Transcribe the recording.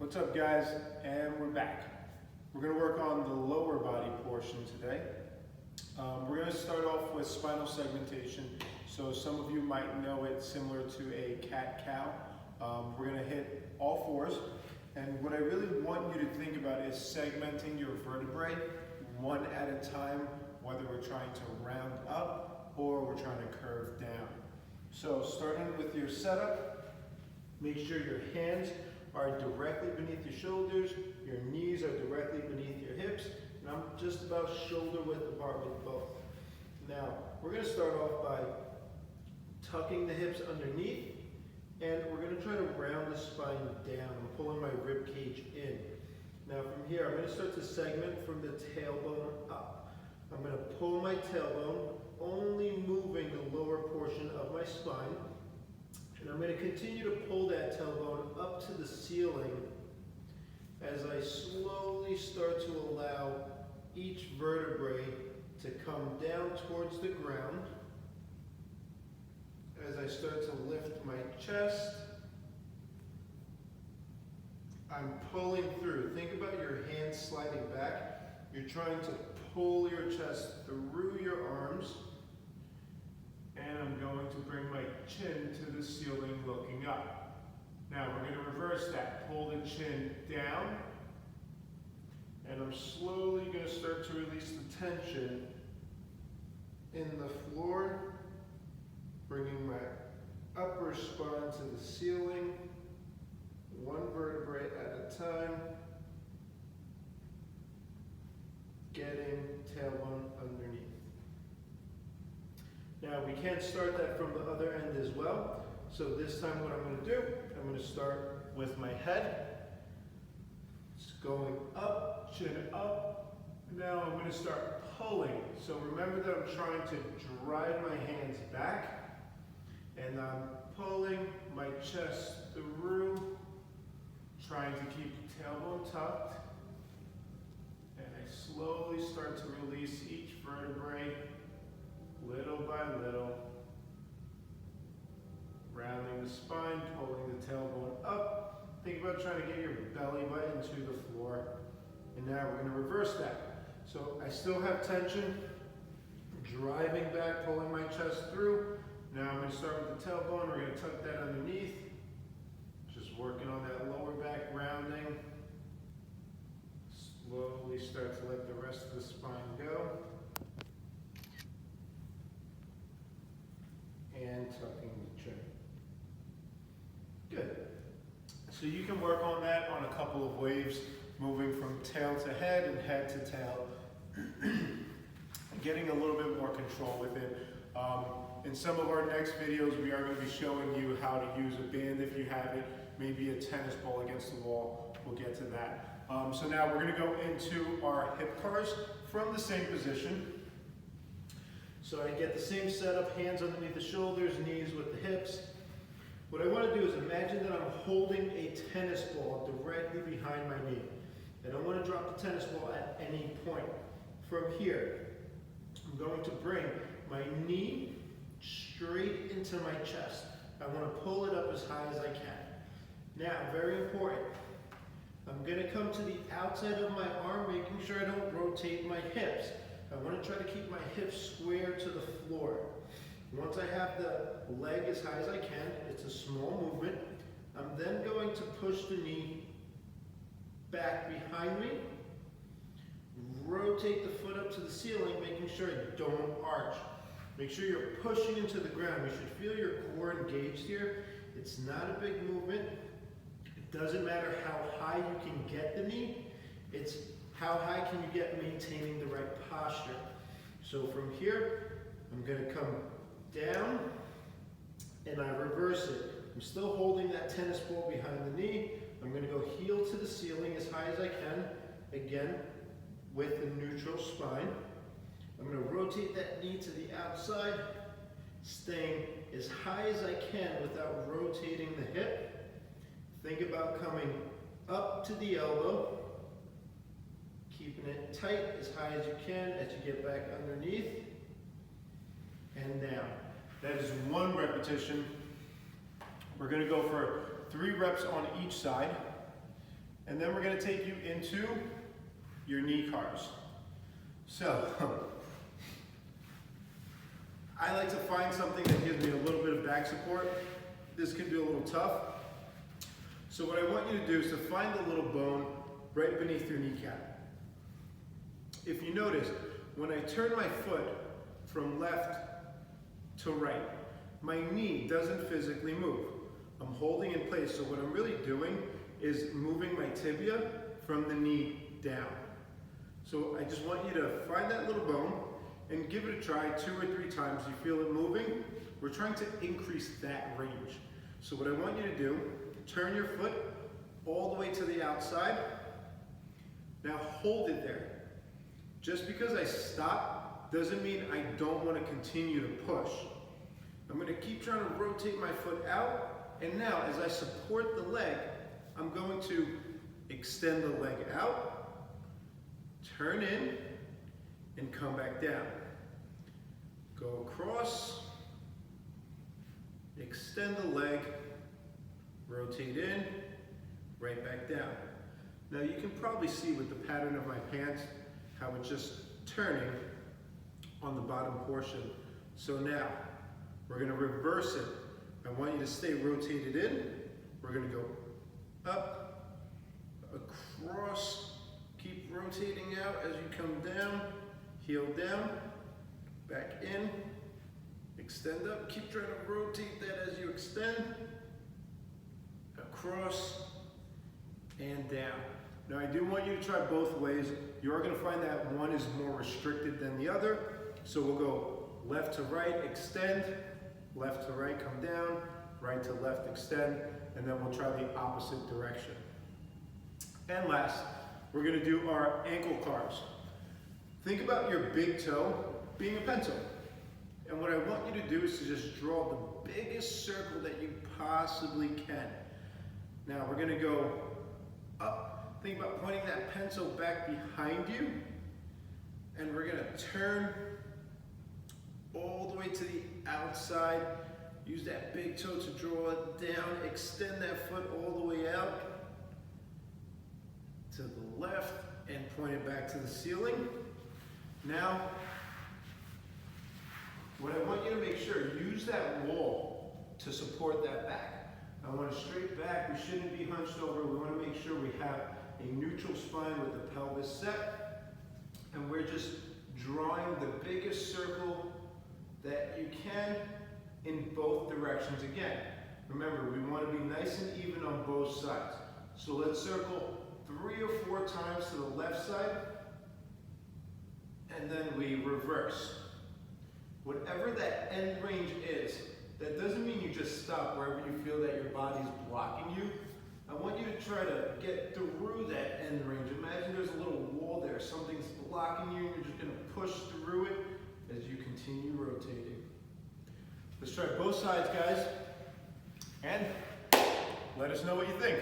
What's up, guys? And we're back. We're going to work on the lower body portion today. We're going to start off with spinal segmentation. So some of you might know it similar to a cat-cow. We're going to hit all fours. And what I really want you to think about is segmenting your vertebrae one at a time, whether we're trying to round up or we're trying to curve down. So starting with your setup, make sure your hands are directly beneath your shoulders, your knees are directly beneath your hips, and I'm just about shoulder width apart with both. Now, we're going to start off by tucking the hips underneath, and we're going to try to round the spine down. I'm pulling my rib cage in. Now from here, I'm going to start to segment from the tailbone up. I'm going to pull my tailbone, only moving the lower portion of my spine. And I'm going to continue to pull that tailbone up to the ceiling as I slowly start to allow each vertebrae to come down towards the ground. As I start to lift my chest, I'm pulling through. Think about your hands sliding back. You're trying to pull your chest through your arms. And I'm going to bring my chin to the ceiling looking up. Now we're going to reverse that. Pull the chin down. And I'm slowly going to start to release the tension in the floor. Bringing my upper spine to the ceiling. One vertebrae at a time. Getting tailbone underneath. Now we can start that from the other end as well. So this time what I'm going to do, I'm going to start with my head. It's going up, chin up. Now I'm going to start pulling. So remember that I'm trying to drive my hands back. And I'm pulling my chest through, trying to keep the tailbone tucked. And I slowly start to release each vertebrae. Little by little, rounding the spine, pulling the tailbone up. Think about trying to get your belly button to the floor. And now we're going to reverse that. So I still have tension, driving back, pulling my chest through. Now I'm going to start with the tailbone. We're going to tuck that underneath. Just working on that lower back rounding. Slowly start to let the rest of the spine go. And tucking the chin. Good. So you can work on that on a couple of waves, moving from tail to head and head to tail, getting a little bit more control with it. In some of our next videos, we are going to be showing you how to use a band if you have it, maybe a tennis ball against the wall. We'll get to that. So now we're going to go into our hip cars from the same position. So I get the same setup, hands underneath the shoulders, knees with the hips. What I want to do is imagine that I'm holding a tennis ball directly behind my knee. I don't want to drop the tennis ball at any point. From here, I'm going to bring my knee straight into my chest. I want to pull it up as high as I can. Now, very important, I'm going to come to the outside of my arm, making sure I don't rotate my hips. I want to try to keep my hips square to the floor. Once I have the leg as high as I can, it's a small movement. I'm then going to push the knee back behind me, rotate the foot up to the ceiling, making sure I don't arch. Make sure you're pushing into the ground. You should feel your core engaged here. It's not a big movement. It doesn't matter how high you can get the knee. It's how high can you get maintaining the right posture. So from here, I'm going to come down and I reverse it. I'm still holding that tennis ball behind the knee. I'm going to go heel to the ceiling as high as I can, again with a neutral spine. I'm going to rotate that knee to the outside, staying as high as I can without rotating the hip. Think about coming up to the elbow, keeping it tight as high as you can as you get back underneath and down. That is one repetition. We're going to go for 3 reps on each side. And then we're going to take you into your knee cars. So, I like to find something that gives me a little bit of back support. This can be a little tough. So what I want you to do is to find the little bone right beneath your kneecap. If you notice, when I turn my foot from left to right, my knee doesn't physically move. I'm holding in place, so what I'm really doing is moving my tibia from the knee down. So I just want you to find that little bone and give it a try 2 or 3 times. You feel it moving? We're trying to increase that range. So what I want you to do, turn your foot all the way to the outside. Now hold it there. Just because I stop doesn't mean I don't want to continue to push. I'm going to keep trying to rotate my foot out, and now as I support the leg, I'm going to extend the leg out, turn in, and come back down. Go across, extend the leg, rotate in, right back down. Now you can probably see with the pattern of my pants how it's just turning on the bottom portion. So now we're going to reverse it. I want you to stay rotated in. We're going to go up, across, keep rotating out as you come down, heel down, back in, extend up, keep trying to rotate that as you extend, across, and down. Now I do want you to try both ways. You are going to find that one is more restricted than the other. So we'll go left to right, extend, left to right, come down, right to left, extend, and then we'll try the opposite direction. And last, we're going to do our ankle cars. Think about your big toe being a pencil. And what I want you to do is to just draw the biggest circle that you possibly can. Now we're going to go up. Think about pointing that pencil back behind you. And we're going to turn all the way to the outside. Use that big toe to draw it down. Extend that foot all the way out to the left and point it back to the ceiling. Now, what I want you to make sure, use that wall to support that back. I want a straight back. We shouldn't be hunched over. We want to make sure we have a neutral spine with the pelvis set. And we're just drawing the biggest circle that you can in both directions. Again, remember, we want to be nice and even on both sides. So let's circle 3 or 4 times to the left side, and then we reverse. Whatever that end range is, that doesn't mean you just stop wherever you feel that your body's blocking you. I want you to try to get through that end range. Imagine there's a little wall there, something's blocking you, and you're just going to push through it as you continue rotating. Let's try both sides, guys, and let us know what you think.